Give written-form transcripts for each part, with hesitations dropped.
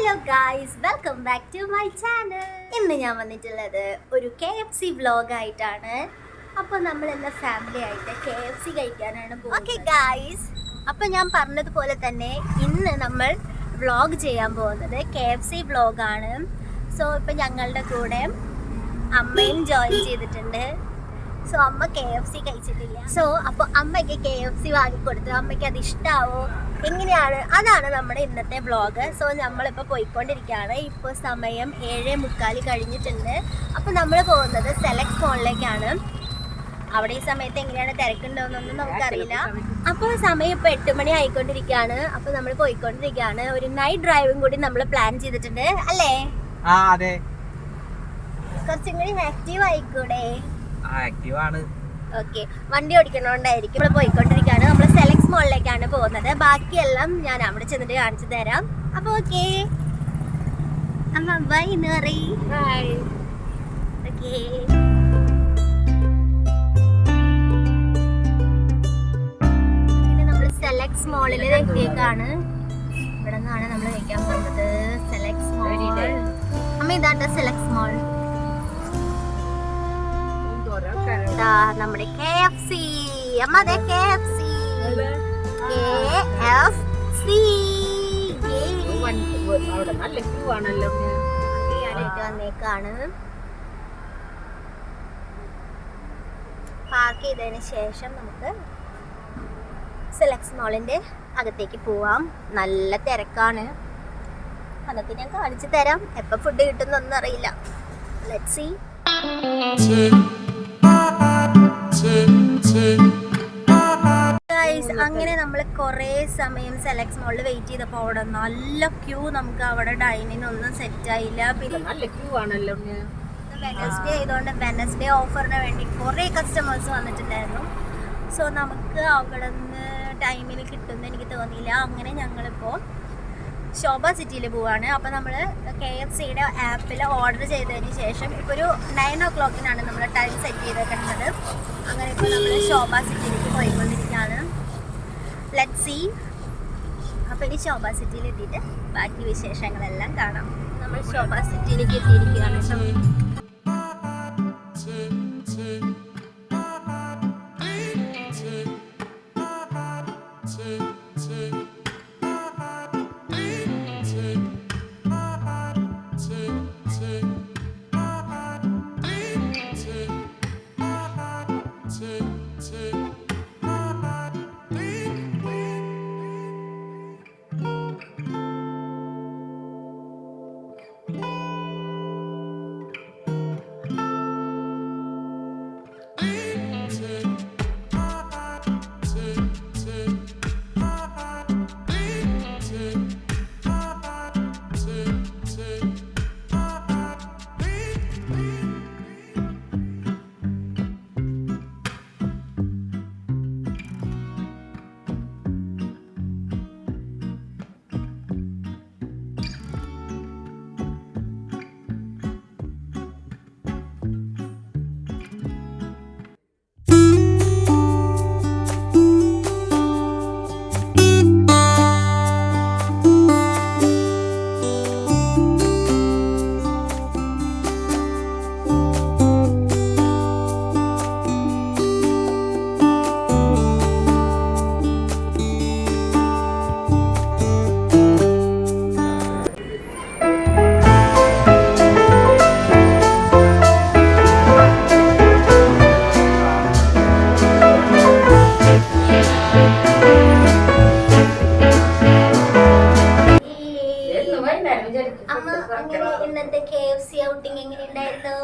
Hello guys, welcome back to my channel. ഇന്ന് ഞാൻ വന്നിട്ടുള്ളത് ഒരു KFC വ്ലോഗായിട്ടാണ്. അപ്പോൾ നമ്മൾ ഇന്ന് ഫാമിലി ആയിട്ട് KFC കഴിക്കാനാണ് പോകുന്നത്. ഓക്കെ ഗായ്സ്, അപ്പോൾ ഞാൻ പറഞ്ഞതുപോലെ തന്നെ ഇന്ന് നമ്മൾ വ്ലോഗ് ചെയ്യാൻ പോകുന്നത് KFC വ്ലോഗാണ്. സോ ഇപ്പം ഞങ്ങളുടെ കൂടെ അമ്മയും ജോയിൻ ചെയ്തിട്ടുണ്ട്. സോ അമ്മ KFC കഴിച്ചിട്ടില്ല. സോ അപ്പോൾ അമ്മയ്ക്ക് KFC വാങ്ങിക്കൊടുത്തു. അമ്മയ്ക്ക് അത് ഇഷ്ടമാവോ എങ്ങനെയാണ്, അതാണ് നമ്മുടെ ഇന്നത്തെ വ്ളോഗ്. സോ നമ്മളിപ്പോൾ പോയിക്കൊണ്ടിരിക്കുകയാണ്. ഇപ്പോൾ സമയം 7:45 കഴിഞ്ഞിട്ടുണ്ട്. അപ്പോൾ നമ്മൾ പോകുന്നത് സെലക്ട് മോളിലേക്കാണ്. അവിടെ ഈ സമയത്ത് എങ്ങനെയാണ് തിരക്കുണ്ടോയെന്നൊന്നും നമുക്കറിയില്ല. അപ്പോൾ സമയം ഇപ്പോൾ 8 മണി ആയിക്കൊണ്ടിരിക്കുകയാണ്. അപ്പോൾ നമ്മൾ പോയിക്കൊണ്ടിരിക്കുകയാണ്. ഒരു നൈറ്റ് ഡ്രൈവും കൂടി നമ്മൾ പ്ലാൻ ചെയ്തിട്ടുണ്ട് അല്ലേ? അതെ, കുറച്ചും കൂടി ആക്റ്റീവ് ആയിക്കൂടെ? ഓക്കെ, വണ്ടി ഓടിക്കണോണ്ടായിരിക്കും നമ്മൾ പോയിക്കൊണ്ടിരിക്കുകയാണ്. നമ്മൾ സെലക്ട് മോളിലേക്കാണ് പോകുന്നത്. ബാക്കിയെല്ലാം ഞാൻ അവിടെ ചെന്നിട്ട് കാണിച്ചു തരാം. അപ്പോൾ ഓക്കെ അമ്മ ബൈ നറി. ഓക്കെ, പിന്നെ നമ്മൾ സെലക്ട് മോളിൽ എത്തിയേക്കാണ്. ഇവിടെ നിന്നാണ് നമ്മൾ കഴിക്കാൻ പോകുന്നത്. സെലക്ട് മോൾ. അമ്മ ഇതാണ്ട സെലക്ട് മോൾ. നമ്മുടെ KFC. അമ്മ അതെ KFC. വന്നേക്കാണ്. പാർക്ക് ചെയ്തതിന് ശേഷം നമുക്ക് സെലക്ട് മോളിന്റെ അകത്തേക്ക് പോവാം. നല്ല തിരക്കാണ്. അതൊക്കെ ഞാൻ കാണിച്ചു തരാം. എപ്പോൾ ഫുഡ് കിട്ടുന്നൊന്നും അറിയില്ല. Let's see. അങ്ങനെ നമ്മൾ കുറേ സമയം സെലക്ട് മോളിൽ വെയിറ്റ് ചെയ്തപ്പോൾ അവിടെ നല്ല ക്യൂ. നമുക്ക് അവിടെ ഡൈനിങ് ഒന്നും സെറ്റ് ആയില്ല. പിന്നെ നല്ല ക്യൂ ആണല്ലോ. വെനസ്ഡേ ആയതുകൊണ്ട് വെനസ്ഡേ ഓഫറിന് വേണ്ടി കുറേ കസ്റ്റമേഴ്സ് വന്നിട്ടുണ്ടായിരുന്നു. സോ നമുക്ക് അവിടെ നിന്ന് ടൈമിന് കിട്ടുമെന്ന് എനിക്ക് തോന്നിയില്ല. അങ്ങനെ ഞങ്ങളിപ്പോൾ ശോഭ സിറ്റിയിൽ പോവാണ്. അപ്പോൾ നമ്മൾ KFCയുടെ ആപ്പിൽ ഓർഡർ ചെയ്തതിന് ശേഷം ഇപ്പോൾ ഒരു 9 o'clock നമ്മൾ ടൈം സെറ്റ് ചെയ്തിട്ടുള്ളത്. അങ്ങനെ ഇപ്പോൾ നമ്മൾ ശോഭ സിറ്റിയിലേക്ക് പോയിക്കൊണ്ടിരിക്കുകയാണ്. Let's see. അപ്പോൾ ഇനി ശോഭ സിറ്റിയിൽ എത്തിയിട്ട് ബാക്കി വിശേഷങ്ങളെല്ലാം കാണാം. നമ്മൾ ശോഭ സിറ്റിയിലേക്ക് എത്തിയിരിക്കുകയാണ്. ഇന്നത്തെ KFC ഔട്ടിംഗ് എങ്ങനെയുണ്ടായിരുന്നു?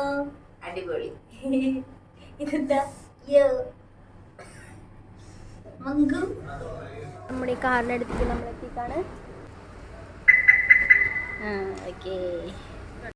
അടിപൊളി. ഇതെന്താ മങ്കു? നമ്മുടെ ഈ കാറിനടുത്തേക്ക് നമ്മൾ എത്തിക്കാണ്. ഓക്കേ.